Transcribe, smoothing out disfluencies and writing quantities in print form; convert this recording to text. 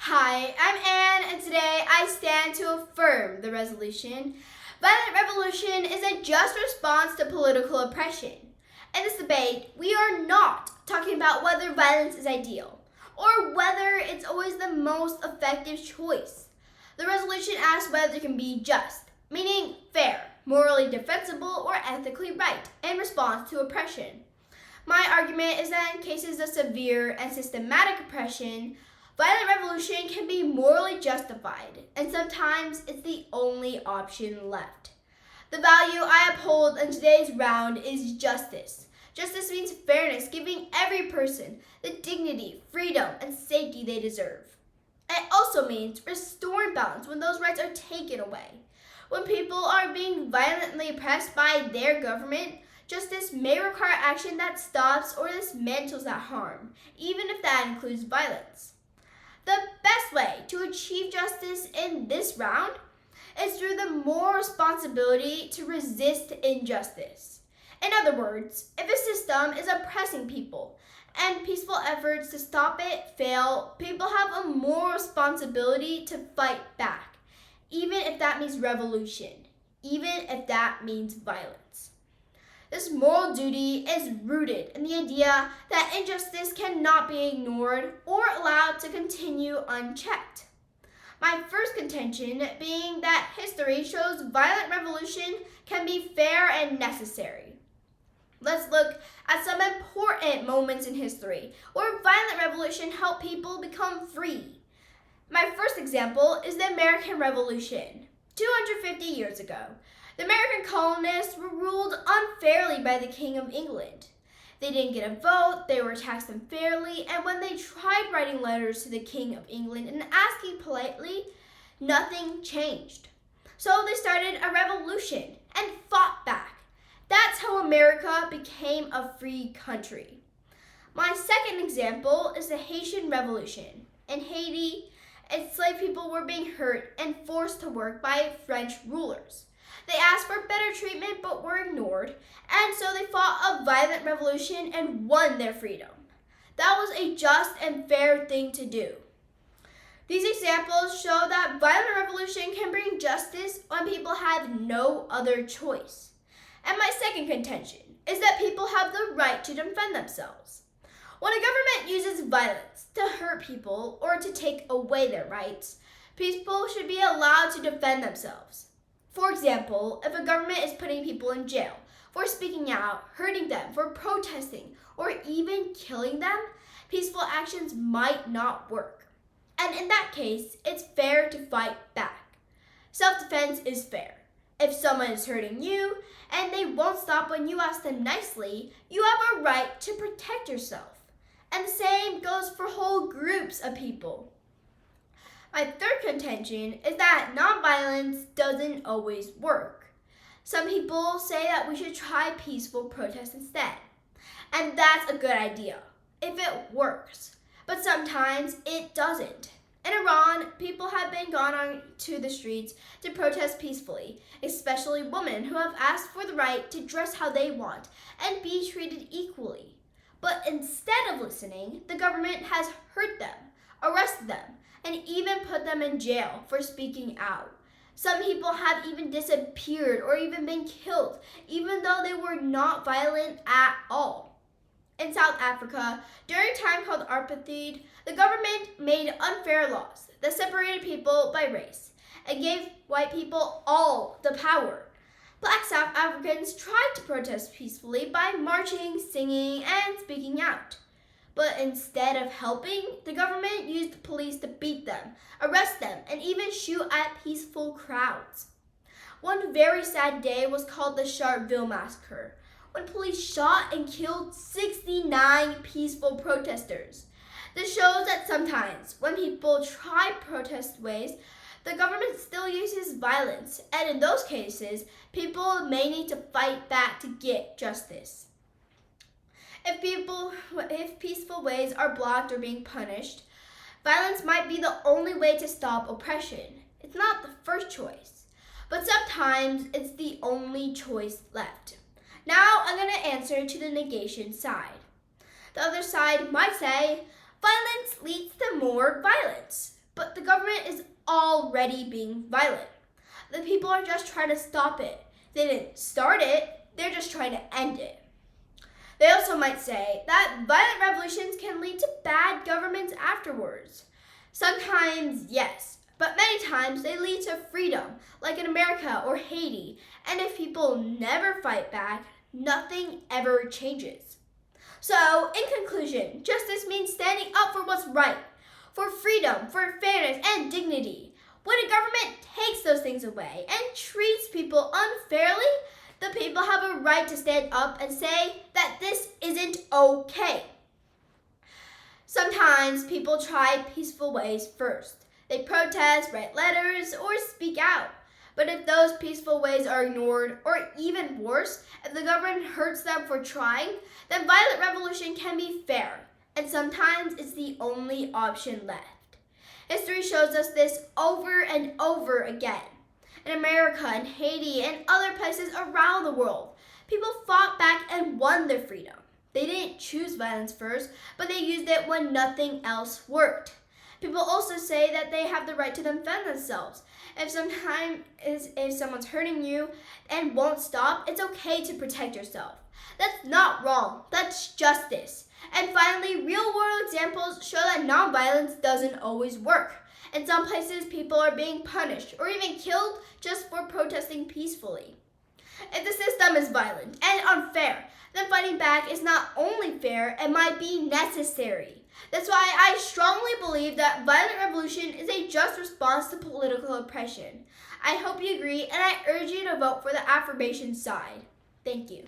Hi, I'm Anne, and today I stand to affirm the resolution. Violent revolution is a just response to political oppression. In this debate, we are not talking about whether violence is ideal or whether it's always the most effective choice. The resolution asks whether it can be just, meaning fair, morally defensible, or ethically right in response to oppression. My argument is that in cases of severe and systematic oppression, violent revolution can be morally justified, and sometimes it's the only option left. The value I uphold in today's round is justice. Justice means fairness, giving every person the dignity, freedom, and safety they deserve. It also means restoring balance when those rights are taken away. When people are being violently oppressed by their government, justice may require action that stops or dismantles that harm, even if that includes violence. The best way to achieve justice in this round is through the moral responsibility to resist injustice. In other words, if a system is oppressing people and peaceful efforts to stop it fail, people have a moral responsibility to fight back, even if that means revolution, even if that means violence. This moral duty is rooted in the idea that injustice cannot be ignored or allowed to continue unchecked. My first contention being that history shows violent revolution can be fair and necessary. Let's look at some important moments in history where violent revolution helped people become free. My first example is the American Revolution. 250 years ago, the American colonists were ruled unfairly by the King of England. They didn't get a vote, they were taxed unfairly, and when they tried writing letters to the King of England and asking politely, nothing changed. So they started a revolution and fought back. That's how America became a free country. My second example is the Haitian Revolution. In Haiti, enslaved people were being hurt and forced to work by French rulers. They asked for better treatment but were ignored, and so they fought a violent revolution and won their freedom. That was a just and fair thing to do. These examples show that violent revolution can bring justice when people have no other choice. And my second contention is that people have the right to defend themselves. When a government uses violence to hurt people or to take away their rights, people should be allowed to defend themselves. For example, if a government is putting people in jail for speaking out, hurting them for protesting, or even killing them, peaceful actions might not work. And in that case, it's fair to fight back. Self-defense is fair. If someone is hurting you and they won't stop when you ask them nicely, you have a right to protect yourself. And the same goes for whole groups of people. My third contention is that nonviolence doesn't always work. Some people say that we should try peaceful protest instead. And that's a good idea, if it works. But sometimes it doesn't. In Iran, people have been gone on to the streets to protest peacefully, especially women who have asked for the right to dress how they want and be treated equally. But instead of listening, the government has hurt them, arrested them, and even put them in jail for speaking out. Some people have even disappeared or even been killed, even though they were not violent at all. In South Africa, during a time called apartheid, the government made unfair laws that separated people by race and gave white people all the power. Black South Africans tried to protest peacefully by marching, singing, and speaking out. But instead of helping, the government used police to beat them, arrest them, and even shoot at peaceful crowds. One very sad day was called the Sharpeville Massacre, when police shot and killed 69 peaceful protesters. This shows that sometimes, when people try protest ways, the government still uses violence, and in those cases, people may need to fight back to get justice. If peaceful ways are blocked or being punished, violence might be the only way to stop oppression. It's not the first choice, but sometimes it's the only choice left. Now I'm going to answer to the negation side. The other side might say, violence leads to more violence. but the government is already being violent. The people are just trying to stop it. They didn't start it, they're just trying to end it. They also might say that violent revolutions can lead to bad governments afterwards. Sometimes, yes, but many times they lead to freedom, like in America or Haiti, and if people never fight back, nothing ever changes. So, in conclusion, justice means standing up for what's right, for freedom, for fairness, and dignity. When a government takes those things away and treats people unfairly, the people have a right to stand up and say that this isn't okay. Sometimes people try peaceful ways first. They protest, write letters, or speak out. But if those peaceful ways are ignored, or even worse, if the government hurts them for trying, then violent revolution can be fair, and sometimes it's the only option left. History shows us this over and over again. In America and Haiti and other places around the world, people fought back and won their freedom. They didn't choose violence first, but they used it when nothing else worked. People also say that they have the right to defend themselves. If someone's hurting you and won't stop, it's okay to protect yourself. That's not wrong. That's justice. And finally, real-world examples show that nonviolence doesn't always work. In some places, people are being punished or even killed just for protesting peacefully. If the system is violent and unfair, then fighting back is not only fair, it might be necessary. That's why I strongly believe that violent revolution is a just response to political oppression. I hope you agree, and I urge you to vote for the affirmation side. Thank you.